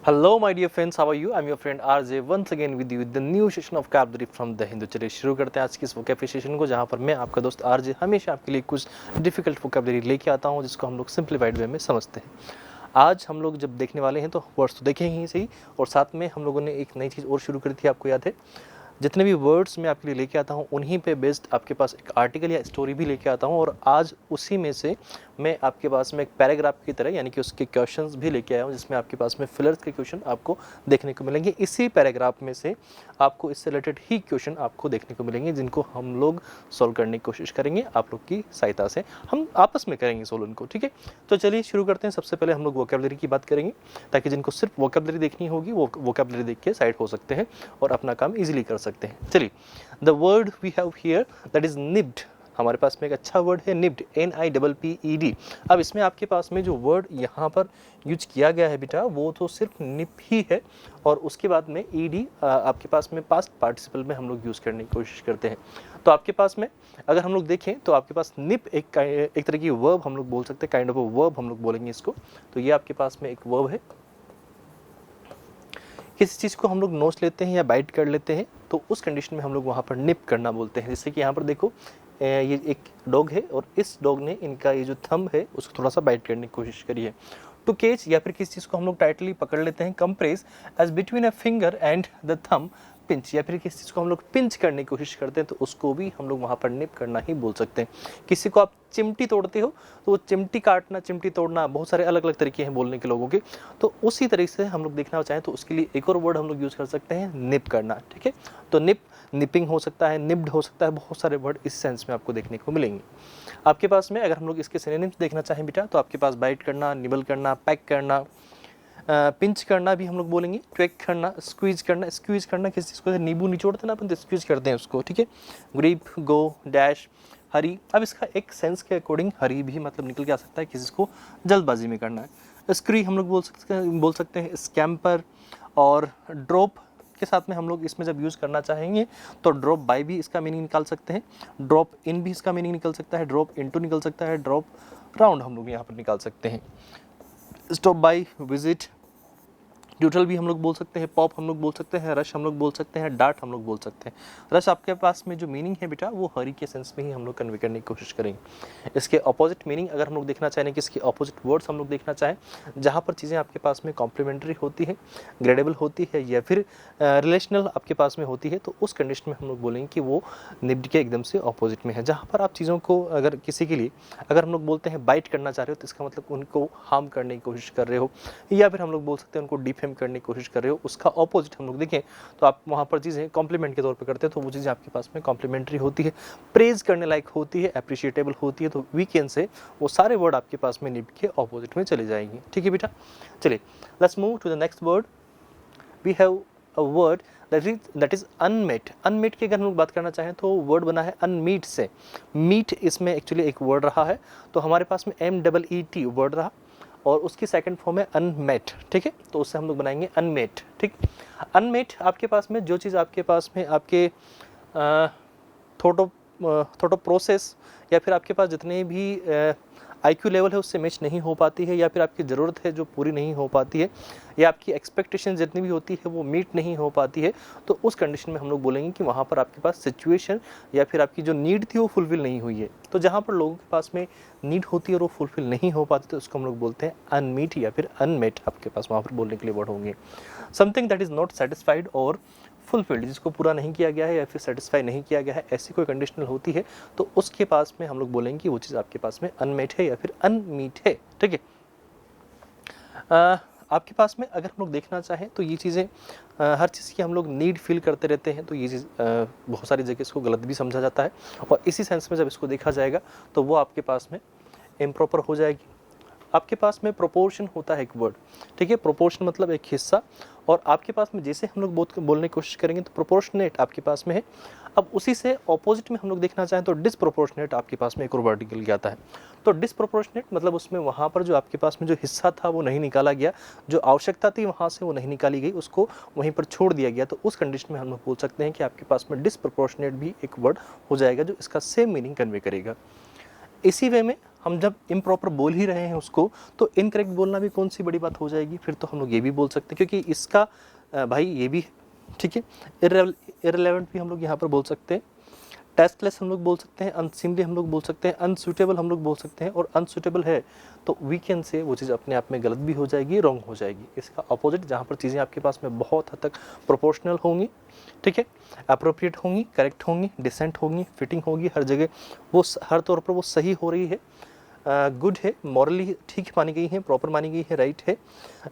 Hello, my dear friends. How are you? I'm your friend RJ once again with you with the new session of vocabulary from the Hindu. चलिए शुरू करते हैं आज की इस vocabulary session को, जहाँ पर मैं आपका दोस्त RJ हमेशा आपके लिए कुछ डिफिकल्ट vocabulary लेके आता हूँ, जिसको हम लोग सिंप्लीफाइड वे में समझते हैं। आज हम लोग जब देखने वाले हैं तो वर्ड्स तो देखेंगे ही सही, और साथ में हम लोगों ने एक नई चीज़ और शुरू करी थी, आपको याद है। जितने भी वर्ड्स मैं आपके लिए लेके आता हूँ उन्हीं पे बेस्ड आपके पास एक आर्टिकल या स्टोरी भी लेके आता हूँ, और आज उसी में से मैं आपके पास में एक पैराग्राफ की तरह यानी कि उसके क्वेश्चंस भी लेके आया हूँ, जिसमें आपके पास में फिलर्स के क्वेश्चन आपको देखने को मिलेंगे। इसी पैराग्राफ में से आपको इससे रिलेटेड ही क्वेश्चन आपको देखने को मिलेंगे, जिनको हम लोग सॉल्व करने की कोशिश करेंगे आप लोग की सहायता से। हम आपस में करेंगे सॉल्व उनको, ठीक है। तो चलिए शुरू करते हैं। सबसे पहले हम लोग वोकैबुलरी की बात करेंगे, ताकि जिनको सिर्फ वोकैबुलरी देखनी होगी वो वोकैबुलरी देख के साइड हो सकते हैं और अपना काम ईजिली कर सकते हैं। चलिए, the word we have here that is nibbed. हमारे पास में एक अच्छा वर्ड है निब्ड, NIPPED। अब इसमें आपके पास में जो वर्ड यहाँ पर यूज किया गया है बेटा, वो तो सिर्फ निप ही है, और उसके बाद में ed आपके पास में पास्ट पार्टिसिपल में हम लोग यूज़ करने की कोशिश करते हैं। तो आपके पास में अगर हम लोग देखें तो आपके पास निप एक तरह की वर्ब हम लोग बोल सकते हैं, काइंड ऑफ अ वर्ब हम लोग बोलेंगे इसको। तो ये आपके पास में एक वर्ब है। किसी चीज़ को हम लोग नोच लेते हैं या बाइट कर लेते हैं तो उस कंडीशन में हम लोग वहाँ पर निप करना बोलते हैं। जैसे कि यहाँ पर देखो, ये एक डॉग है और इस डॉग ने इनका ये जो थंब है उसको थोड़ा सा बाइट करने की कोशिश करी है। टू कैच, या फिर किसी चीज़ को हम लोग टाइटली पकड़ लेते हैं, compress as between a finger and the thumb, pinch, या फिर किसी चीज़ को हम लोग पिंच करने की कोशिश करते हैं तो उसको भी हम लोग वहाँ पर निप करना ही बोल सकते हैं। किसी को आप चिमटी तोड़ते हो तो वो चिमटी काटना, चिमटी तोड़ना, बहुत सारे अलग अलग तरीके हैं बोलने के लोगों के। तो उसी तरीके से हम लोग देखना चाहें तो उसके लिए एक और वर्ड हम लोग यूज़ कर सकते हैं, निप करना, ठीक है। तो निप, निपिंग हो सकता है, निप्ड हो सकता है, बहुत सारे वर्ड इस सेंस में आपको देखने को मिलेंगे। आपके पास में अगर हम लोग इसके सिनोनिम्स देखना चाहें बेटा, तो आपके पास बाइट करना, निबल करना, पैक करना, पिंच करना भी हम लोग बोलेंगे, ट्वेक करना, स्क्वीज करना। स्क्वीज करना किसी चीज़ को नींबू निचोड़ते ना अपन, तो स्क्वीज करते हैं उसको, ठीक है। ग्रीप, गो, डैश, हरी। अब इसका एक सेंस के अकॉर्डिंग हरी भी मतलब निकल के आ सकता है, किसी को जल्दबाजी में करना है। स्क्री हम लोग बोल सकते हैं स्कैम्पर, और ड्रॉप के साथ में हम लोग इसमें जब यूज़ करना चाहेंगे तो ड्रॉप बाय भी इसका मीनिंग निकाल सकते हैं, ड्रॉप इन भी इसका मीनिंग निकल सकता है, ड्रॉप इनटू निकल सकता है, ड्रॉप राउंड हम लोग यहाँ पर निकाल सकते हैं। स्टॉप बाय, विजिट, न्यूट्रल भी हम लोग बोल सकते हैं, पॉप हम लोग बोल सकते हैं, रश हम लोग बोल सकते हैं, डार्ट हम लोग बोल सकते हैं। रश आपके पास में जो मीनिंग है बेटा वो हरी के सेंस में ही हम लोग कन्वे करने की कोशिश करेंगे। इसके अपोजिट मीनिंग अगर हम लोग देखना चाहें कि इसके अपोजिट वर्ड्स हम लोग देखना चाहें, जहाँ पर चीज़ें आपके पास में कॉम्प्लीमेंट्री होती है, ग्रेडेबल होती है, या फिर रिलेशनल आपके पास में होती है, तो उस कंडीशन में हम लोग बोलेंगे कि वो निब्ड के एकदम से अपोजिट में है। जहाँ पर आप चीज़ों को अगर किसी के लिए अगर हम लोग बोलते हैं बाइट करना चाह रहे हो तो इसका मतलब उनको हार्म करने की कोशिश कर रहे हो, या फिर हम लोग बोल सकते हैं उनको डिफेम करने की कोशिश कर रहे हो। उसका ऑपोजिट हम लोग देखें तो आप वहाँ पर चीज़ें कॉम्प्लीमेंट के तौर पे करते हैं, तो वो चीज़ें आपके पास में कॉम्प्लीमेंट्री होती है, प्रेज करने लायक होती है, अप्रिशिएटेबल होती है। तो वीकेंड से वो सारे वर्ड आपके पास में निब्ड के ऑपोजिट में चले जाएंगे, ठीक है बेटा। चलिए, let's move to the next word. We have a word that is unmet. Unmet की अगर हम लोग बात करना चाहें तो वर्ड बना है अनमीट से। मीट इसमें एक्चुअली एक वर्ड रहा है, तो हमारे पास में MEET वर्ड रहा, और उसकी सेकंड फॉर्म है अनमेट, ठीक है। तो उससे हम लोग बनाएंगे अनमेट, ठीक। अनमेट आपके पास में जो चीज़ आपके पास में आपके थोड़ा प्रोसेस या फिर आपके पास जितने भी IQ लेवल है उससे मैच नहीं हो पाती है, या फिर आपकी ज़रूरत है जो पूरी नहीं हो पाती है, या आपकी एक्सपेक्टेशन जितनी भी होती है वो मीट नहीं हो पाती है, तो उस कंडीशन में हम लोग बोलेंगे कि वहाँ पर आपके पास सिचुएशन या फिर आपकी जो नीड थी वो फुलफिल नहीं हुई है। तो जहाँ पर लोगों के पास में नीड होती है और वो फुलफिल नहीं हो पाती, तो उसको हम लोग बोलते हैं अनमीट या फिर अनमेट। आपके पास वहाँ पर बोलने के लिए वर्ड होंगे something that is not satisfied और फुलफिल्ड, जिसको पूरा नहीं किया गया है या फिर सेटिस्फाई नहीं किया गया है, ऐसी कोई कंडीशनल होती है तो उसके पास में हम लोग बोलेंगे कि वो चीज़ आपके पास में अनमेट है या फिर अनमीट है, ठीक है। आपके पास में अगर हम लोग देखना चाहें तो ये चीज़ें हर चीज़ की हम लोग नीड फील करते रहते हैं, तो ये चीज़ बहुत सारी जगह इसको गलत भी समझा जाता है, और इसी सेंस में जब इसको देखा जाएगा तो वो आपके पास में इम्प्रॉपर हो जाएगी। आपके पास में प्रोपोर्शन होता है एक वर्ड, ठीक है। प्रोपोर्शन मतलब एक हिस्सा, और आपके पास में जैसे हम लोग बोलने की कोशिश करेंगे तो प्रोपोर्शनेट आपके पास में है। अब उसी से ऑपोजिट में हम लोग देखना चाहें तो डिसप्रोपोर्शनेट आपके पास में एक और वर्ड निकल के आता है। तो डिसप्रोपोर्शनेट मतलब उसमें वहाँ पर जो आपके पास में जो हिस्सा था वो नहीं निकाला गया, जो आवश्यकता थी वहाँ से वो नहीं निकाली गई, उसको वहीं पर छोड़ दिया गया। तो उस कंडीशन में हम लोग बोल सकते हैं कि आपके पास में डिसप्रोपोर्शनेट भी एक वर्ड हो जाएगा जो इसका सेम मीनिंग कन्वे करेगा। इसी वे में हम जब इम्प्रॉपर बोल ही रहे हैं उसको, तो इनकरेक्ट बोलना भी कौन सी बड़ी बात हो जाएगी, फिर तो हम लोग ये भी बोल सकते हैं, क्योंकि इसका भाई ये भी, ठीक है, इररिलेवेंट भी हम लोग यहाँ पर बोल सकते हैं, टेस्टलेस हम लोग बोल सकते हैं, अनसिमली हम लोग बोल सकते हैं, अनसूटेबल हम लोग बोल सकते हैं, और अनसूटेबल है तो वी कैन से वो चीज़ अपने आप में गलत भी हो जाएगी, रॉन्ग हो जाएगी। इसका अपोजिट जहाँ पर चीज़ें आपके पास में बहुत हद तक प्रोपोर्शनल होंगी, ठीक है, अप्रोप्रिएट होंगी, करेक्ट होंगी, डिसेंट होंगी, फिटिंग होगी, हर जगह वो हर तौर पर वो सही हो रही है, गुड है, मॉरली ठीक मानी गई है, प्रॉपर मानी गई है, राइट है,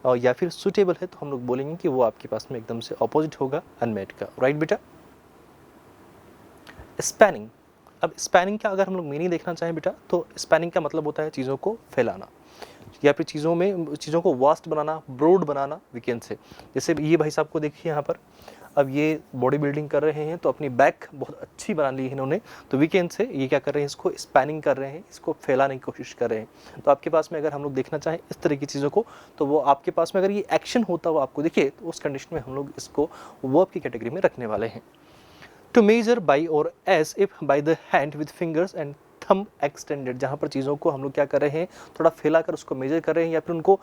और या फिर सूटेबल है, तो हम लोग बोलेंगे कि वो आपके पास में एकदम से अपोजिट होगा अनमेट का, राइट बेटा। स्पैनिंग, अब स्पैनिंग का अगर हम लोग मीनिंग देखना चाहें बेटा, तो स्पैनिंग का मतलब होता है चीज़ों को फैलाना, या फिर चीज़ों को वास्ट बनाना, ब्रॉड बनाना, वीकेंड से। जैसे ये भाई साहब को देखिए यहाँ पर, अब ये बॉडी बिल्डिंग कर रहे हैं, तो अपनी बैक बहुत अच्छी बना ली है इन्होंने, तो वीकेंड से ये क्या कर रहे हैं, इसको स्पैनिंग कर रहे हैं, इसको फैलाने की कोशिश कर रहे हैं। तो आपके पास में अगर हम लोग देखना चाहें इस तरह की चीज़ों को, तो वो आपके पास में अगर ये एक्शन होता हुआ आपको दिखे, तो उस कंडीशन में हम लोग इसको वर्ब की कैटेगरी में रखने वाले हैं। टू मेजर बाई और as if by the hand with fingers and thumb extended, जहाँ पर चीज़ों को हम लोग क्या कर रहे हैं, थोड़ा फैला कर उसको मेजर कर रहे हैं, या फिर उनको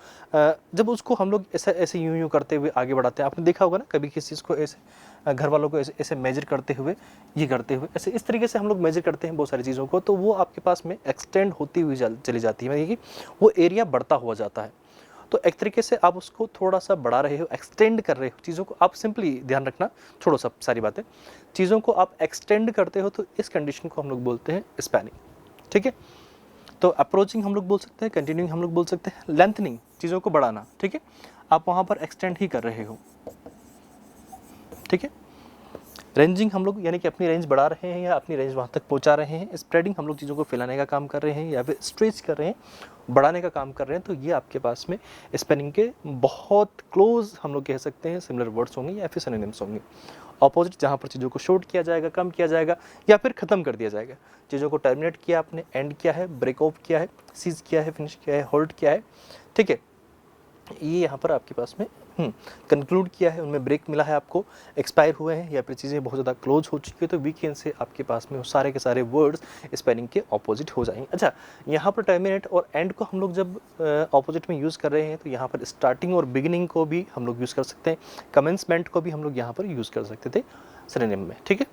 जब उसको हम लोग ऐसे ऐसे यूं करते हुए आगे बढ़ाते हैं, आपने देखा होगा ना कभी किसी चीज़ को ऐसे घर वालों को ऐसे ऐसे मेजर करते हुए, ये करते हुए, ऐसे इस तरीके से हम लोग मेजर करते हैं बहुत सारी चीज़ों को, तो वो आपके पास में एक्सटेंड होती हुई चली जाती है, यानी कि वो एरिया बढ़ता हुआ जाता है। तो एक तरीके से आप उसको थोड़ा सा बढ़ा रहे हो, एक्सटेंड कर रहे हो चीज़ों को, आप सिंपली ध्यान रखना, छोड़ो सब सारी बातें, चीज़ों को आप एक्सटेंड करते हो, तो इस कंडीशन को हम लोग बोलते हैं स्पैनिंग, ठीक है। तो अप्रोचिंग हम लोग बोल सकते हैं, कंटिन्यूइंग हम लोग बोल सकते हैं, लेंथनिंग चीज़ों को बढ़ाना, ठीक है, आप वहाँ पर एक्सटेंड ही कर रहे हो, ठीक है। रेंजिंग हम लोग यानी कि अपनी रेंज बढ़ा रहे हैं या अपनी रेंज वहाँ तक पहुँचा रहे हैं। स्प्रेडिंग हम लोग चीज़ों को फैलाने का काम कर रहे हैं या फिर स्ट्रेच कर रहे हैं, बढ़ाने का काम कर रहे हैं। तो ये आपके पास में स्पेनिंग के बहुत क्लोज हम लोग कह सकते हैं सिमिलर वर्ड्स होंगे या फिर सिनोनिम्स होंगे। ऑपोजिट जहाँ पर चीज़ों को शॉर्ट किया जाएगा, कम किया जाएगा या फिर ख़त्म कर दिया जाएगा। चीज़ों को टर्मिनेट किया आपने, एंड किया है, ब्रेक ऑफ किया है, सीज किया है, फिनिश किया है, होल्ड किया है, ठीक है। ये यहाँ पर आपके पास में कंक्लूड किया है, उनमें ब्रेक मिला है आपको, एक्सपायर हुए हैं या फिर चीज़ें बहुत ज़्यादा क्लोज हो चुकी है, तो वीकेंड से आपके पास में वो सारे के सारे वर्ड्स स्पेलिंग के ऑपोजिट हो जाएंगे। अच्छा, यहाँ पर टर्मिनेट और एंड को हम लोग जब ऑपोजिट में यूज़ कर रहे हैं, तो यहाँ पर स्टार्टिंग और बिगिनिंग को भी हम लोग यूज़ कर सकते हैं, कमेंसमेंट को भी हम लोग यहाँ पर यूज़ कर सकते थे सिनोनिम में, ठीक है।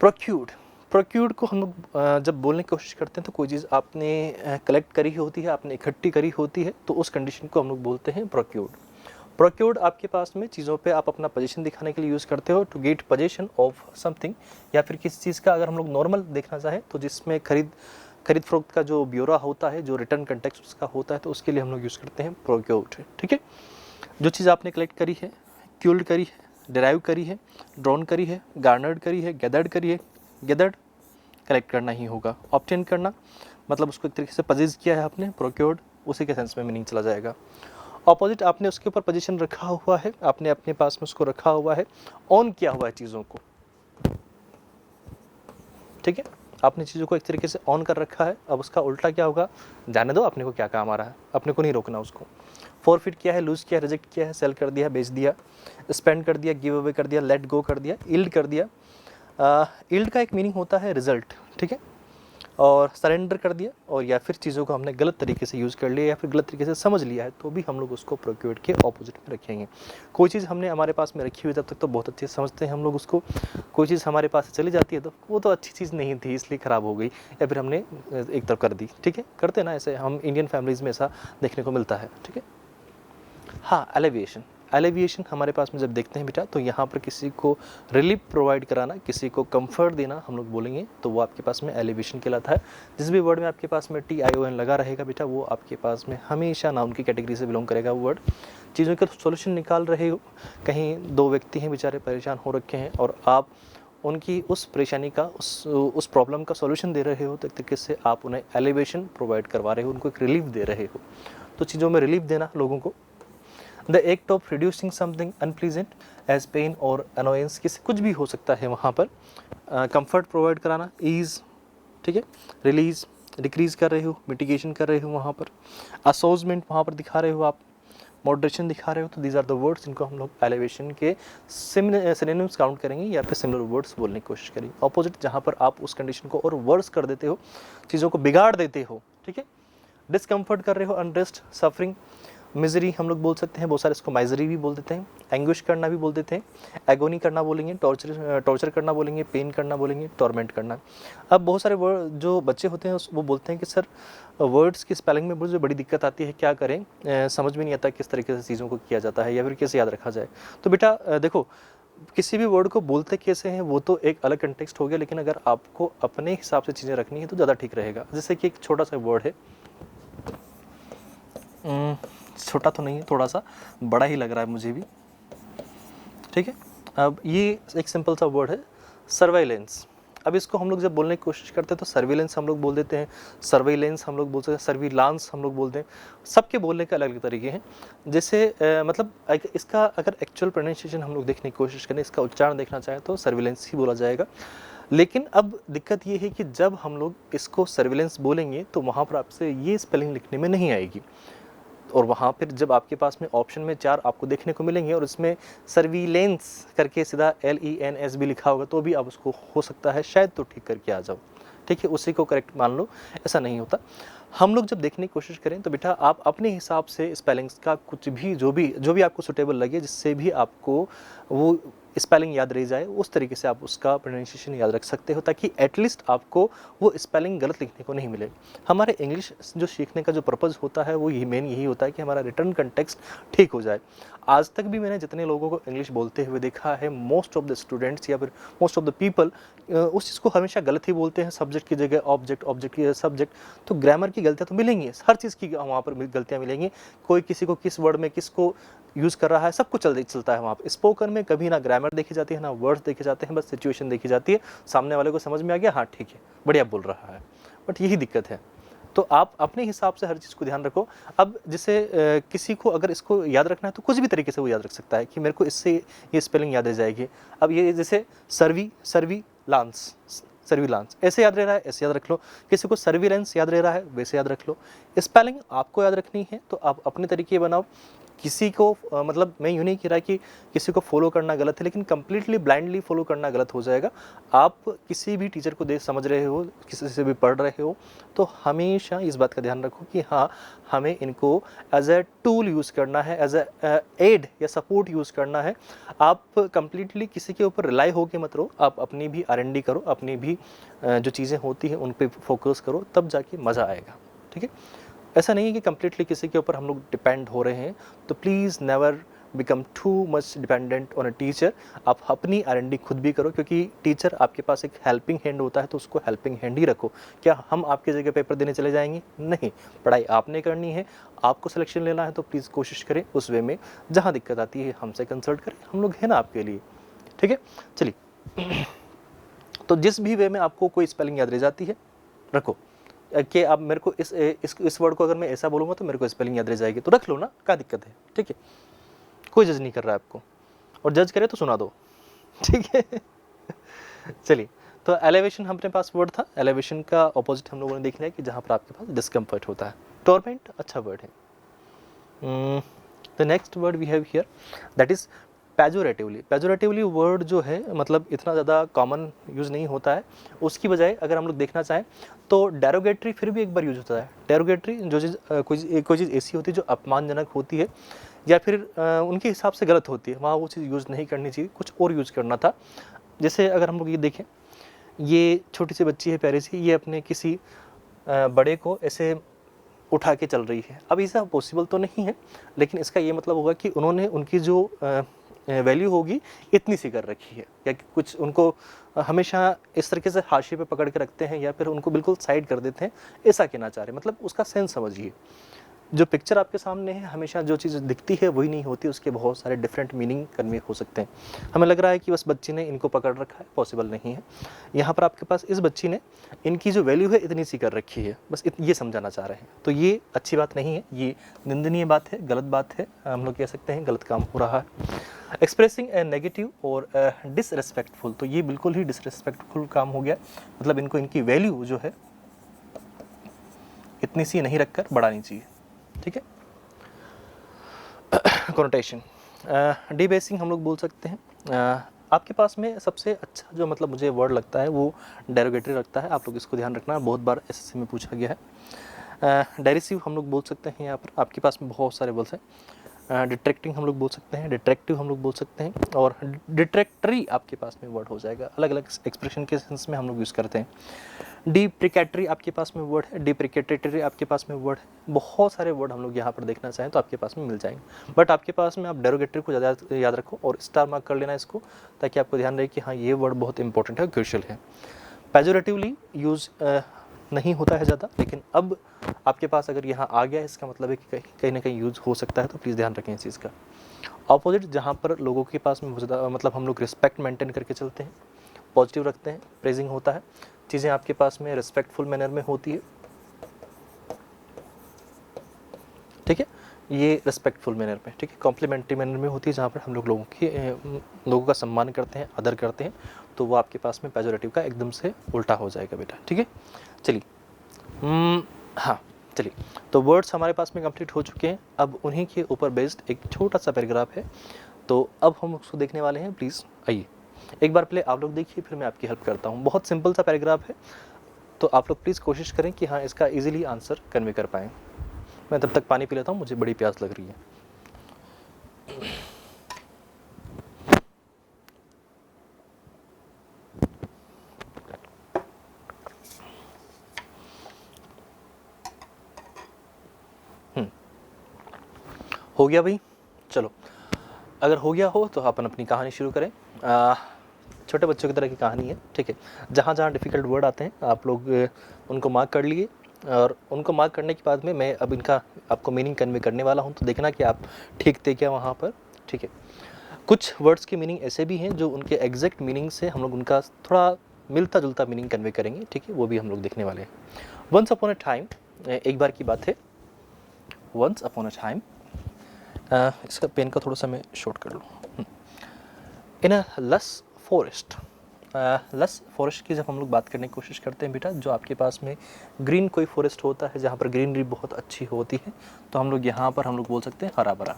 प्रोक्यूर्ड, प्रोक्यूर्ड को हम लोग जब बोलने की कोशिश करते हैं तो कोई चीज़ आपने कलेक्ट करी होती है, आपने इकट्ठी करी होती है, तो उस कंडीशन को हम लोग बोलते हैं प्रोक्यूर्ड। प्रोक्यूर्ड आपके पास में चीज़ों पे आप अपना पोजीशन दिखाने के लिए यूज़ करते हो, to get position of something, या फिर किसी चीज़ का अगर हम लोग नॉर्मल देखना चाहें तो जिसमें खरीद फरोख्त का जो ब्योरा होता है, जो रिटर्न कंटेक्स्ट उसका होता है, तो उसके लिए हम लोग यूज़ करते हैं प्रोक्यूर्ड, ठीक है। जो चीज़ आपने कलेक्ट करी है, क्यूल्ड करी है, डिराइव करी है, ड्रॉन करी है, गार्नर्ड करी है, गैदर्ड करी है, गैदर्ड कलेक्ट करना ही होगा। ऑब्टेन करना मतलब उसको एक तरीके से पजेज किया है आपने, प्रोक्योर्ड उसी के सेंस में मीनिंग चला जाएगा। ऑपोजिट आपने उसके ऊपर पोजीशन रखा हुआ है, आपने अपने पास में उसको रखा हुआ है, ऑन किया हुआ है चीज़ों को, ठीक है। आपने चीज़ों को एक तरीके से ऑन कर रखा है, अब उसका उल्टा क्या होगा, जाने दो, अपने को क्या काम आ रहा है, अपने को नहीं रोकना उसको। फॉरफिट किया है, लूज किया, रिजेक्ट किया है, सेल कर दिया, बेच दिया, स्पेंड कर दिया, गिव अवे कर दिया, लेट गो कर दिया, इल्ड कर दिया। इल्ड का एक मीनिंग होता है रिजल्ट, ठीक है, और सरेंडर कर दिया, और या फिर चीज़ों को हमने गलत तरीके से यूज़ कर लिया या फिर गलत तरीके से समझ लिया है, तो भी हम लोग उसको प्रोक्योर्ड के ऑपोजिट में रखेंगे। कोई चीज़ हमने हमारे पास में रखी हुई तब तक तो बहुत अच्छे से समझते हैं हम लोग उसको, कोई चीज़ हमारे पास से चली जाती है तो वो तो अच्छी चीज़ नहीं थी इसलिए ख़राब हो गई, या फिर हमने एक तरफ कर दी, ठीक है, करते ना ऐसे, हम इंडियन फैमिलीज़ में ऐसा देखने को मिलता है, ठीक है। हाँ, एलिविएशन, एलिविएशन हमारे पास में जब देखते हैं बेटा, तो यहाँ पर किसी को रिलीफ प्रोवाइड कराना, किसी को कंफर्ट देना हम लोग बोलेंगे, तो वो आपके पास में एलिवेशन कहलाता है। जिस भी वर्ड में आपके पास में TION लगा रहेगा बेटा, वो आपके पास में हमेशा नाउन की कैटेगरी से बिलोंग करेगा वो वर्ड। चीज़ों का सोल्यूशन निकाल रहे हो, कहीं दो व्यक्ति हैं बेचारे परेशान हो रखे हैं और आप उनकी उस परेशानी का, उस प्रॉब्लम का सोल्यूशन दे रहे हो, तो एक तरीके से आप उन्हें एलिवेशन प्रोवाइड करवा रहे हो, उनको एक रिलीफ दे रहे हो। तो चीज़ों में रिलीफ देना लोगों को। The act of reducing something unpleasant as pain और अनोयंस, किसी कुछ भी हो सकता है वहाँ पर। कंफर्ट प्रोवाइड कराना, ईज, ठीक है, रिलीज, डिक्रीज कर रहे हो, मिटिगेशन कर रहे हो वहाँ पर। असोजमेंट वहाँ पर दिखा रहे हो आप, मॉडरेशन दिखा रहे हो तो दीज आर द वर्ड्स, इनको हम लोग एलिवेशन के सिनोनिम्स काउंट करेंगे या फिर सिमिलर वर्ड्स बोलने की कोशिश करेंगे। ऑपोजिट जहाँ पर आप उस कंडीशन को और वर्स कर देते हो, चीज़ों को बिगाड़ देते हो, ठीक है। डिस्कम्फर्ट कर रहे हो, अनरेस्ट, सफरिंग, मिजरी हम लोग बोल सकते हैं, बहुत सारे इसको माइजरी भी बोल देते हैं, एंग्विश करना भी बोल देते हैं, एगोनी करना बोलेंगे, टॉर्चर करना बोलेंगे, पेन करना बोलेंगे, टॉर्मेंट करना। अब बहुत सारे वर्ड जो बच्चे होते हैं वो बोलते हैं कि सर वर्ड्स की स्पेलिंग में मुझे बड़ी दिक्कत आती है, क्या करें, समझ में नहीं आता किस तरीके से चीज़ों को किया जाता है या फिर कैसे याद रखा जाए। तो बेटा देखो, किसी भी वर्ड को बोलते कैसे हैं वो तो एक अलग कंटेक्स्ट हो गया, लेकिन अगर आपको अपने हिसाब से चीज़ें रखनी है तो ज़्यादा ठीक रहेगा। जैसे कि एक छोटा सा वर्ड है, छोटा तो नहीं है, थोड़ा सा बड़ा ही लग रहा है मुझे भी, ठीक है। अब ये एक सिंपल सा वर्ड है, सर्वेलेंस। अब इसको हम लोग जब बोलने की कोशिश करते हैं तो सर्विलेंस हम लोग बोल देते हैं, सर्वेलेंस हम लोग बोलते हैं, सर्विलांस हम लोग बोलते हैं। सबके बोलने के अलग अलग तरीके हैं। जैसे मतलब इसका अगर एक्चुअल प्रोनाउंसिएशन हम लोग देखने की कोशिश करें, इसका उच्चारण देखना चाहें तो सर्विलेंस ही बोला जाएगा। लेकिन अब दिक्कत ये है कि जब हम लोग इसको सर्विलेंस बोलेंगे तो वहाँ पर आपसे ये स्पेलिंग लिखने में नहीं आएगी, और वहाँ फिर जब आपके पास में ऑप्शन में 4 आपको देखने को मिलेंगे और इसमें सर्विलेंस करके सीधा LENS भी लिखा होगा तो भी आप उसको हो सकता है शायद तो ठीक करके आ जाओ, ठीक है, उसी को करेक्ट मान लो। ऐसा नहीं होता। हम लोग जब देखने की कोशिश करें तो बेटा आप अपने हिसाब से स्पेलिंग्स का कुछ भी जो भी आपको सुटेबल लगे, जिससे भी आपको वो स्पेलिंग याद रह जाए, उस तरीके से आप उसका प्रोनाउंसिएशन याद रख सकते हो, ताकि एटलीस्ट आपको वो स्पेलिंग गलत लिखने को नहीं मिले। हमारे इंग्लिश जो सीखने का जो पर्पज़ होता है वो यही होता है कि हमारा रिटर्न कंटेक्स्ट ठीक हो जाए। आज तक भी मैंने जितने लोगों को इंग्लिश बोलते हुए देखा है, मोस्ट ऑफ द स्टूडेंट्स या फिर मोस्ट ऑफ द पीपल उस चीज़ को हमेशा गलत ही बोलते हैं, सब्जेक्ट की जगह ऑब्जेक्ट, ऑब्जेक्ट की सब्जेक्ट। तो ग्रामर की गलतियाँ तो मिलेंगी, हर चीज़ की वहाँ पर गलतियाँ मिलेंगी। कोई किसी को किस वर्ड में किसको यूज़ कर रहा है, सब कुछ चलता है वहाँ पर। स्पोकन में कभी ना ग्रामर देखी जाती है, ना वर्ड्स देखे जाते हैं, बस सिचुएशन देखी जाती है। सामने वाले को समझ में आ गया, हाँ ठीक है, बढ़िया बोल रहा है, बट यही दिक्कत है। तो आप अपने हिसाब से हर चीज़ को ध्यान रखो। अब जैसे किसी को अगर इसको याद रखना है तो कुछ भी तरीके से वो याद रख सकता है कि मेरे को इससे ये स्पेलिंग याद रह जाएगी। अब ये जैसे सर्विलांस ऐसे याद रह रहा है, ऐसे याद रख लो। किसी को सर्विलेंस याद रह रहा है, वैसे याद रख लो। स्पेलिंग आपको याद रखनी है तो आप अपने तरीके बनाओ। किसी को मतलब मैं यूँ नहीं कह रहा कि किसी को फॉलो करना गलत है, लेकिन कंप्लीटली ब्लाइंडली फॉलो करना गलत हो जाएगा। आप किसी भी टीचर को देख समझ रहे हो, किसी से भी पढ़ रहे हो, तो हमेशा इस बात का ध्यान रखो कि हाँ, हमें इनको एज ए टूल यूज़ करना है, एज ए एड या सपोर्ट यूज़ करना है। आप कंप्लीटली किसी के ऊपर रिलाई होकर मत रहो, आप अपनी भी R&D करो, अपनी भी जो चीज़ें होती हैं उन पर फोकस करो, तब जाके मज़ा आएगा, ठीक है। ऐसा नहीं है कि कम्प्लीटली किसी के ऊपर हम लोग डिपेंड हो रहे हैं, तो please never become too much dependent on a teacher. आप अपनी R&D खुद भी करो, क्योंकि टीचर आपके पास एक हेल्पिंग हैंड होता है, तो उसको हेल्पिंग हैंड ही रखो। क्या हम आपकी जगह पेपर देने चले जाएंगे? नहीं, पढ़ाई आपने करनी है, आपको सिलेक्शन लेना है, तो प्लीज़ कोशिश करें उस वे में। जहाँ दिक्कत आती है हमसे कंसल्ट करें, हम लोग हैं ना आपके लिए, ठीक है। चलिए, तो जिस भी वे में आपको कोई स्पेलिंग याद रह जाती है, रखो कि आप मेरे को इस वर्ड को अगर मैं ऐसा बोलूँगा तो मेरे को स्पेलिंग याद रह जाएगी, तो रख लो ना, क्या दिक्कत है, ठीक है। कोई जज नहीं कर रहा है आपको, और जज करे तो सुना दो, ठीक है। चलिए, तो एलिवेशन हमारे पास वर्ड था। एलिवेशन का ऑपोजिट हम लोगों ने देख लिया कि जहाँ पर आपके पास डिस्कम्फर्ट होता है। टॉर्मेंट अच्छा वर्ड है। The next word we have here, that is pejoratively. Pejoratively word जो है मतलब इतना ज़्यादा कॉमन यूज़ नहीं होता है। उसकी बजाय अगर हम लोग देखना चाहें तो डेरोगेटरी फिर भी एक बार यूज़ होता है। डेरोगेटरी जो चीज़ कोई चीज़ ऐसी होती है जो अपमानजनक होती है या फिर उनके हिसाब से गलत होती है, वहाँ वो चीज़ यूज़ नहीं करनी चाहिए, कुछ और यूज़ करना था। जैसे अगर हम लोग ये देखें, ये छोटी सी बच्ची है प्यारी सी, ये अपने किसी बड़े को ऐसे उठा के चल रही है। अब ऐसा पॉसिबल तो नहीं है, लेकिन इसका ये मतलब होगा कि उन्होंने उनकी जो वैल्यू होगी इतनी सी कर रखी है, या कुछ उनको हमेशा इस तरीके से हाशिए पे पकड़ के रखते हैं या फिर उनको बिल्कुल साइड कर देते हैं, ऐसा कहना चाह रहे हैं। मतलब उसका सेंस समझिए। जो पिक्चर आपके सामने है, हमेशा जो चीज़ दिखती है वही नहीं होती, उसके बहुत सारे डिफरेंट मीनिंग कन्वे हो सकते हैं। हमें लग रहा है कि बस बच्ची ने इनको पकड़ रखा है, पॉसिबल नहीं है। यहाँ पर आपके पास इस बच्ची ने इनकी जो वैल्यू है इतनी सी कर रखी है, बस ये समझाना चाह रहे हैं। तो ये अच्छी बात नहीं है, ये निंदनीय बात है, गलत बात है, हम लोग कह सकते हैं गलत काम हो रहा है। एक्सप्रेसिंग ए नेगेटिव और डिसरेस्पेक्टफुल, तो ये बिल्कुल ही डिसरेस्पेक्टफुल काम हो गया। मतलब इनको इनकी वैल्यू जो है इतनी सी नहीं रखकर बढ़ानी चाहिए, ठीक है। कोनोटेशन, डिबेसिंग हम लोग बोल सकते हैं। आपके पास में सबसे अच्छा जो मतलब मुझे वर्ड लगता है वो डेरोगेटरी लगता है। आप लोग इसको ध्यान रखना, बहुत बार एसएससी में पूछा गया है। डेरिसिव हम लोग बोल सकते हैं, यहाँ पर आपके पास में बहुत सारे वर्ड्स हैं। डिट्रैक्टिंग हम लोग बोल सकते हैं, डिट्रैक्टिव हम लोग बोल सकते हैं, और डिट्रैक्टरी आपके पास में वर्ड हो जाएगा। अलग अलग एक्सप्रेशन के सेंस में हम लोग यूज़ करते हैं। डिप्रिकेटरी आपके पास में वर्ड है, डिप्रिकेटरी आपके पास में वर्ड है। बहुत सारे वर्ड हम लोग यहाँ पर देखना चाहें तो आपके पास में मिल जाएंगे, बट आपके पास में आप डेरोगेटरी को ज़्यादा याद रखो और स्टार मार्क कर लेना इसको, ताकि आपको ध्यान रहे कि हाँ ये वर्ड बहुत इंपॉर्टेंट है, क्रूशियल है। पेजोरेटिवली यूज़ नहीं होता है ज़्यादा, लेकिन अब आपके पास अगर यहाँ आ गया, इसका मतलब है कि कहीं ना कहीं यूज़ हो सकता है, तो प्लीज़ ध्यान रखें इस चीज़ का। ऑपोजिट, जहाँ पर लोगों के पास में ज़्यादा मतलब हम लोग रिस्पेक्ट मेंटेन करके चलते हैं, पॉजिटिव रखते हैं, प्रेजिंग होता है, चीज़ें आपके पास में रिस्पेक्टफुल मैनर में होती है, ठीक है, ये रिस्पेक्टफुल मैनर में, ठीक है, कॉम्प्लीमेंट्री मैनर में होती है, जहाँ पर हम लोग लोगों का सम्मान करते हैं, आदर करते हैं, तो वो आपके पास में पेजोरेटिव का एकदम से उल्टा हो जाएगा बेटा, ठीक है। चलिए, हाँ चलिए, तो वर्ड्स हमारे पास में कंप्लीट हो चुके हैं। अब उन्हीं के ऊपर बेस्ड एक छोटा सा पैराग्राफ है, तो अब हम उसको देखने वाले हैं। प्लीज़ आइए एक बार पहले आप लोग देखिए, फिर मैं आपकी हेल्प करता हूँ। बहुत सिंपल सा पैराग्राफ है, तो आप लोग प्लीज़ कोशिश करें कि हाँ इसका इजीली आंसर कन्वे कर पाएँ। मैं तब तक पानी पी लेता हूँ, मुझे बड़ी प्यास लग रही है। हो गया भाई, चलो अगर हो गया हो तो अपन अपनी कहानी शुरू करें। छोटे बच्चों की तरह की कहानी है, ठीक है। जहाँ जहाँ डिफ़िकल्ट वर्ड आते हैं आप लोग उनको मार्क कर लिए, और उनको मार्क करने के बाद में मैं अब इनका आपको मीनिंग कन्वे करने वाला हूँ, तो देखना कि आप ठीक थे क्या वहाँ पर, ठीक है। कुछ वर्ड्स की मीनिंग ऐसे भी हैं जो उनके एग्जैक्ट मीनिंग से हम लोग उनका थोड़ा मिलता जुलता मीनिंग कन्वे करेंगे, ठीक है, वो भी हम लोग देखने वाले हैं। वंस अपॉन अ टाइम, एक बार की बात है, वंस अपॉन अ टाइम, इसका पेन का थोड़ा सा मैं शॉर्ट कर लूँ। इन अ लस फॉरेस्ट, लस फॉरेस्ट की जब हम लोग बात करने की कोशिश करते हैं बेटा, जो आपके पास में ग्रीन कोई फॉरेस्ट होता है, जहाँ पर ग्रीनरी बहुत अच्छी होती है, तो हम लोग यहाँ पर हम लोग बोल सकते हैं हरा भरा,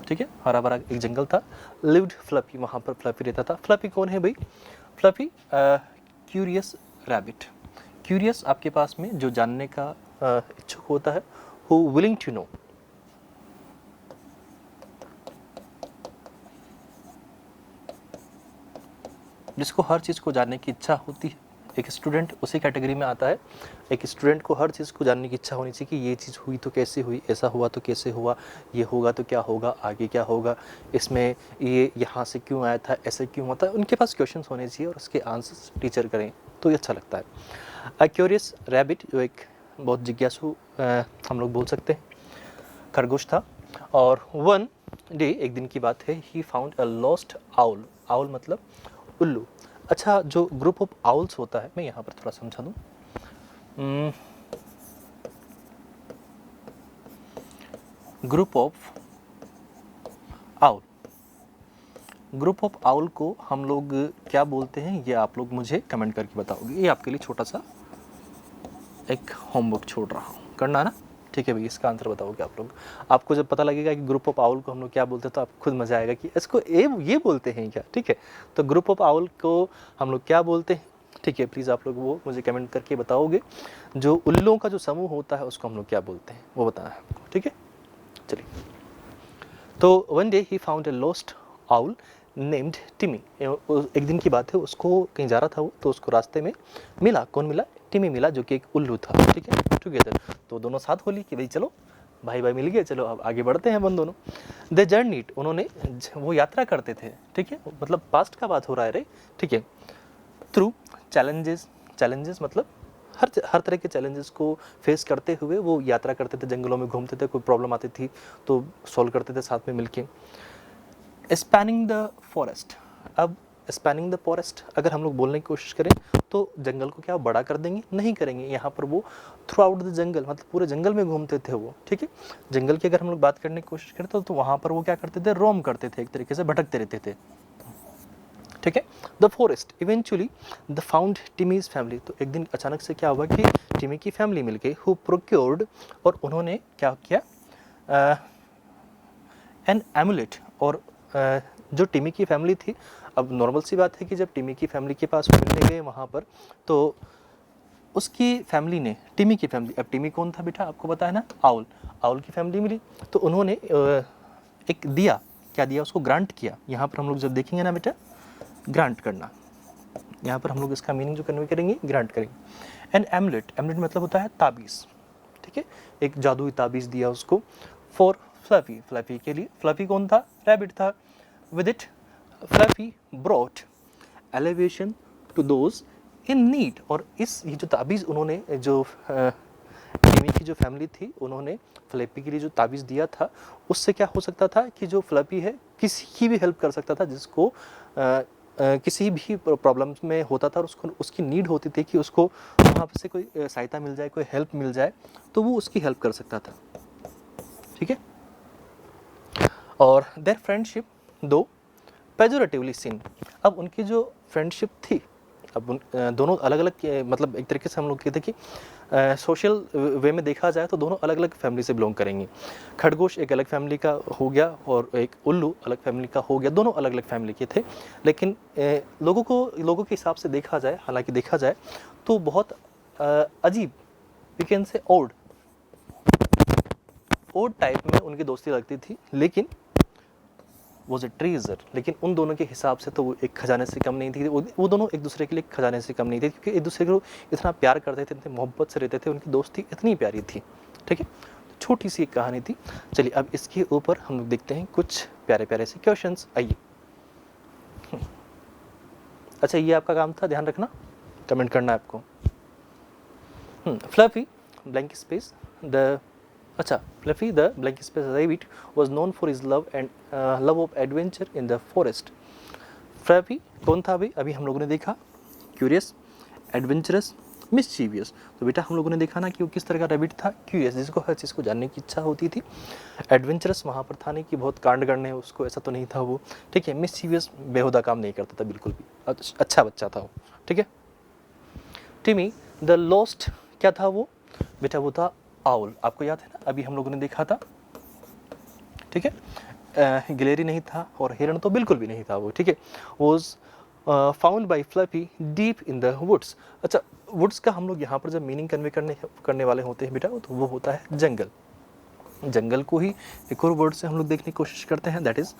ठीक है, हरा भरा एक जंगल था। लिव्ड फ्लफी, वहाँ पर फ्लफी रहता था। फ्लफी कौन है भाई? Fluffy curious rabbit. क्यूरियस आपके पास में जो जानने का इच्छुक होता है, हु विलिंग टू नो, जिसको हर चीज़ को जानने की इच्छा होती है। एक स्टूडेंट उसी कैटेगरी में आता है। एक स्टूडेंट को हर चीज़ को जानने की इच्छा होनी चाहिए कि ये चीज़ हुई तो कैसे हुई, ऐसा हुआ तो कैसे हुआ, ये होगा तो क्या होगा, आगे क्या होगा, इसमें ये यहाँ से क्यों आया था, ऐसे क्यों होता है। उनके पास क्वेश्चंस होने चाहिए और उसके आंसर्स टीचर करें तो ये अच्छा लगता है। अ क्यूरियस रैबिट, जो एक बहुत जिज्ञासु हम लोग बोल सकते हैं खरगोश था। और वन डे, एक दिन की बात है, he found a lost owl. Owl मतलब उल्लू। अच्छा, जो ग्रुप ऑफ आउल्स होता है, मैं यहाँ पर थोड़ा समझा दूँ। Group of owl, group of owl को हम लोग क्या बोलते हैं, ये आप लोग मुझे कमेंट करके बताओगे। ये आपके लिए छोटा सा एक होमवर्क छोड़ रहा हूँ, करना है ना, ठीक है भाई। इसका आंसर बताओगे आप लोग। आपको जब पता लगेगा कि ग्रुप ऑफ आउल को हम लोग क्या बोलते हैं, तो आपको खुद मजा आएगा कि इसको ये बोलते हैं क्या, ठीक है। तो ग्रुप ऑफ आउल को हम लोग क्या बोलते हैं, ठीक है, प्लीज़ आप लोग वो मुझे कमेंट करके बताओगे। जो उल्लुओं का जो समूह होता है उसको हम लोग क्या बोलते हैं, वो बताना है आपको, ठीक है। चलिए, तो one day he found a lost owl named टिमी। एक दिन की बात है, उसको कहीं जा रहा था वो, तो उसको रास्ते में मिला, कौन मिला? टिमी मिला, जो कि एक उल्लू था, ठीक है, टुगेदर। तो दोनों साथ बोली कि भाई चलो, भाई भाई मिल गए, चलो अब आगे बढ़ते हैं अपन दोनों। दे जर्नीड, उन्होंने वो यात्रा करते थे, ठीक है, मतलब पास्ट का बात हो रहा है रे, ठीक है। थ्रू चैलेंजेस, चैलेंजेस मतलब हर तरह के चैलेंजेस को फेस करते हुए वो यात्रा करते थे, जंगलों में घूमते थे, कोई प्रॉब्लम आती थी तो सॉल्व करते थे साथ में मिलके। स्पैनिंग द फॉरेस्ट, अब स्पैनिंग द फॉरेस्ट अगर हम लोग बोलने की कोशिश करें तो जंगल को क्या बड़ा कर देंगे? नहीं करेंगे। यहाँ पर वो थ्रू आउट द जंगल, मतलब पूरे जंगल में घूमते थे वो, ठीक है। जंगल की अगर हम लोग बात करने की कोशिश करें तो वहाँ पर वो क्या करते थे? रोम करते थे, एक तरीके से भटकते रहते थे, ठीक है। The forest eventually they found Timmy's family, तो एक दिन अचानक से क्या हुआ कि टिमी की फैमिली मिल गई, हु प्रोक्योर्ड, और उन्होंने क्या किया? एन एमुलेट, और जो टिमी की फैमिली थी, अब नॉर्मल सी बात है कि जब टिमी की फैमिली के पास मिलने गए वहाँ पर, तो उसकी फैमिली ने, टिमी की फैमिली, अब टिमी कौन था बेटा, आपको पता है ना, आउल, आउल की फैमिली मिली, तो उन्होंने एक दिया, क्या दिया, उसको ग्रांट किया। यहाँ पर हम लोग जब देखेंगे ना बेटा, ग्रांट करना, यहाँ पर हम लोग इसका मीनिंग जो कन्वे करेंगे, ग्रांट करेंगे। एन एमुलेट, एमुलेट मतलब होता है ताबीज़, ठीक है, एक जादुई ताबीज़ दिया उसको, फॉर फ्लफी, फ्लफी के लिए, फ्लफी कौन था, रैबिट था। With it Fluffy brought elevation to those in need, और इस ये जो ताबीज़ उन्होंने, जो टिमी की जो फैमिली थी, उन्होंने फ्लैपी के लिए जो ताबीज़ दिया था, उससे क्या हो सकता था कि जो फ्लैपी है किसी की भी हेल्प कर सकता था, जिसको किसी भी प्रॉब्लम्स में होता था और उसको उसकी नीड होती थी कि उसको वहाँ से कोई सहायता मिल जाए, कोई हेल्प मिल जाए, तो वो उसकी हेल्प कर सकता था, ठीक है। और देयर फ्रेंडशिप दो पेजोरेटिवली सीन, अब उनकी जो फ्रेंडशिप थी, अब उन दोनों अलग अलग, मतलब एक तरीके से हम लोग कहते हैं कि सोशल वे में देखा जाए तो दोनों अलग अलग फैमिली से बिलोंग करेंगे। खरगोश एक अलग फैमिली का हो गया और एक उल्लू अलग फैमिली का हो गया, दोनों अलग अलग फैमिली के थे, लेकिन लोगों के हिसाब से देखा जाए, हालांकि देखा जाए तो बहुत अजीब, we can say odd type में उनकी दोस्ती लगती थी, लेकिन वॉज ए ट्रेजर, लेकिन उन दोनों के हिसाब से तो वो एक खजाने से कम नहीं थी, वो दोनों एक दूसरे के लिए खजाने से कम नहीं थे, क्योंकि एक दूसरे को इतना प्यार करते थे, इतने मोहब्बत से रहते थे, उनकी दोस्ती इतनी प्यारी थी, ठीक है। छोटी सी एक कहानी थी। चलिए अब इसके ऊपर हम लोग देखते हैं कुछ प्यारे प्यारे से क्वेश्चंस, आइए। अच्छा, ये आपका काम था, ध्यान रखना, कमेंट करना है आपको। फ्लफी ब्लैंक स्पेस द, अच्छा, fluffy the blank space rabbit was known for his love of adventure in the forest। Fluffy कौन था भाई, अभी हम लोगों ने देखा, क्यूरियस, एडवेंचरस, मिस्चीवियस। तो बेटा हम लोगों ने देखा ना कि वो किस तरह का रैबिट था, क्यूरियस, जिसको हर चीज़ को जानने की इच्छा होती थी। एडवेंचरस वहाँ पर था नहीं कि बहुत कांड करने उसको, ऐसा तो नहीं था वो, ठीक है। मिस्चीवियस बेहुदा काम नहीं करता था बिल्कुल भी, अच्छा बच्चा था वो, ठीक है। टिमी द लॉस्ट, क्या था वो बेटा, वो था आउल, आपको याद है ना, अभी हम लोगों ने देखा था, ठीक है। गिलेरी नहीं था और हिरण तो बिल्कुल भी नहीं था वो, ठीक है। Was found by Fluffy deep in the woods. अच्छा, वुड्स का हम लोग यहाँ पर जब मीनिंग कन्वे करने वाले होते हैं बेटा, तो वो होता है जंगल। जंगल को ही एक और वर्ड से हम लोग देखने की कोशिश करते हैं, दैट इज़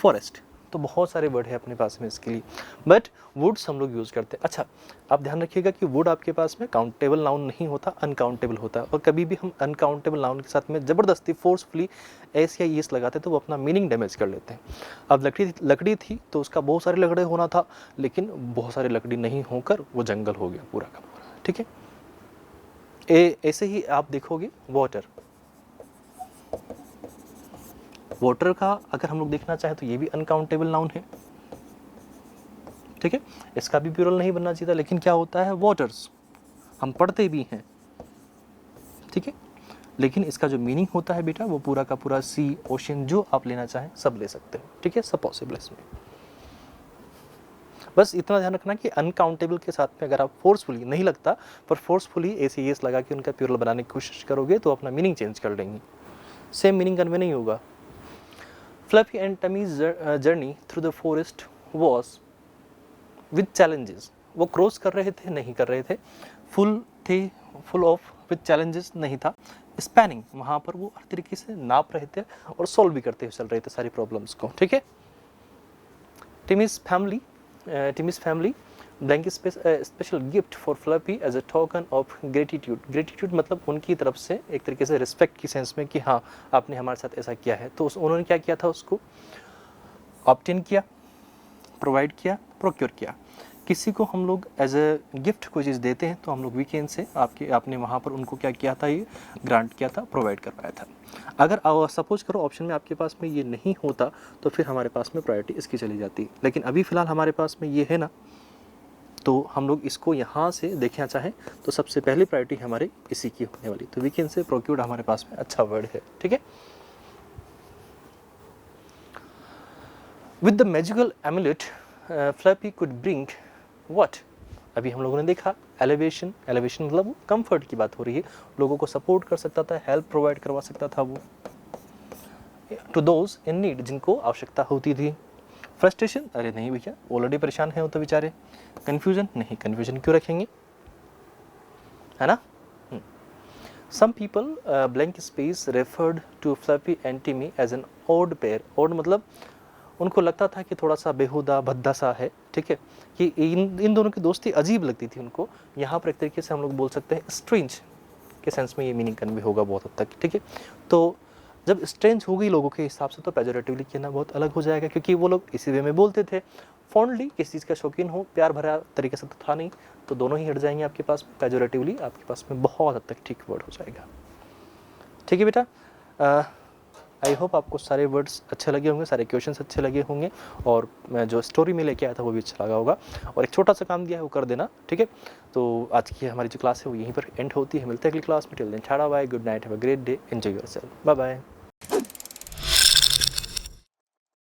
फॉरेस्ट। तो बहुत सारे वर्ड है अपने पास में इसके लिए, बट वुड्स हम लोग यूज़ करते हैं। अच्छा, आप ध्यान रखिएगा कि वुड आपके पास में काउंटेबल नाउन नहीं होता, अनकाउंटेबल होता है, और कभी भी हम अनकाउंटेबल नाउन के साथ में ज़बरदस्ती फोर्सफुली एस या ईएस लगाते तो वो अपना मीनिंग डैमेज कर लेते हैं। अब लकड़ी थी तो उसका बहुत सारे लकड़े होना था, लेकिन बहुत सारी लकड़ी नहीं होकर वो जंगल हो गया पूरा का पूरा, ठीक है। ऐसे ही आप देखोगे वाटर, वाटर का अगर हम लोग देखना चाहें तो ये भी अनकाउंटेबल नाउन है, ठीक है। इसका भी प्लूरल नहीं बनना चाहिए था, लेकिन क्या होता है, वाटर्स हम पढ़ते भी हैं, ठीक है। लेकिन इसका जो मीनिंग होता है बेटा, वो पूरा का पूरा सी, ओशन, जो आप लेना चाहें सब ले सकते हो, ठीक है, सब पॉसिबल है इसमें। बस इतना ध्यान रखना कि अनकाउंटेबल के साथ में अगर आप फोर्सफुली, नहीं लगता पर फोर्सफुली ऐसे एस लगा के उनका प्लूरल बनाने की कोशिश करोगे तो अपना मीनिंग चेंज कर देंगे, सेम मीनिंग कन्वे नहीं होगा। Fluffy and Tummy's journey through the forest was with challenges। वो क्रॉस कर रहे थे, नहीं कर रहे थे, फुल ऑफ विद चैलेंजेस नहीं था, स्पैनिंग, वहाँ पर वो हर तरीके से नाप रहे थे और सॉल्व भी करते हुए चल रहे थे सारी प्रॉब्लम्स को, ठीक है। Timmy's family blank special gift for Fluffy as a token of gratitude. Gratitude मतलब उनकी तरफ से एक तरीके से रिस्पेक्ट की सेंस में कि हाँ आपने हमारे साथ ऐसा किया है, तो उन्होंने क्या किया था, उसको ऑब्टेन किया, प्रोवाइड किया, प्रोक्योर किया। किसी को हम लोग एज अ गिफ्ट कोई चीज़ देते हैं तो हम लोग वीकेंड से आपने वहाँ पर उनको क्या किया था, ये ग्रांट किया था, प्रोवाइड करवाया था। अगर सपोज करो ऑप्शन में आपके पास में ये नहीं होता तो फिर हमारे पास में प्रायोरिटी इसकी चली जाती, लेकिन अभी फ़िलहाल हमारे पास में ये है ना, तो हम लोग इसको यहाँ से देखना चाहें तो सबसे पहली प्रायोरिटी हमारे इसी की होने वाली, तो वीकेंड से प्रोक्यूर्ड हमारे पास में अच्छा वर्ड है, ठीक है। With the magical amulet Fluffy could bring what, अभी हम लोगों ने देखा एलिवेशन, एलिवेशन मतलब कंफर्ट की बात हो रही है, लोगों को सपोर्ट कर सकता था, हेल्प प्रोवाइड करवा सकता था वो। टू दोज इन नीड, जिनको आवश्यकता होती थी। फ्रस्ट्रेशन, अरे नहीं भैया ऑलरेडी परेशान है वो तो बेचारे। कन्फ्यूजन, नहीं कन्फ्यूजन क्यों रखेंगे, है ना। Some people blank space referred to Fluffy and Timmy as an odd pair. Odd मतलब उनको लगता था कि थोड़ा सा बेहुदा भद्दा सा है, ठीक है, कि इन दोनों की दोस्ती अजीब लगती थी उनको। यहाँ पर एक तरीके से हम लोग बोल सकते हैं स्ट्रेंज के सेंस में ये मीनिंग कन्वे होगा बहुत हद तक, ठीक है। तो जब स्ट्रेंज होगी लोगों के हिसाब से तो पेजोरेटिवली कहना बहुत अलग हो जाएगा, क्योंकि वो लोग इसी वे में बोलते थे। फॉन्डली, किसी चीज़ का शौकीन हो, प्यार भरा तरीके से तो था नहीं, तो दोनों ही हट जाएंगे आपके पास। पेजोरेटिवली आपके पास में बहुत हद तक ठीक वर्ड हो जाएगा। ठीक है बेटा, आई होप आपको सारे वर्ड्स अच्छे लगे होंगे, सारे क्वेश्चंस अच्छे लगे होंगे, और मैं जो स्टोरी में लेके आया था वो भी अच्छा लगा होगा। और एक छोटा सा काम दिया है वो कर देना, ठीक है। तो आज की हमारी जो क्लास है वो यहीं पर एंड होती है। मिलते हैं अगली क्लास में। Till then tata bye, good night, have a great day, enjoy yourself, bye bye.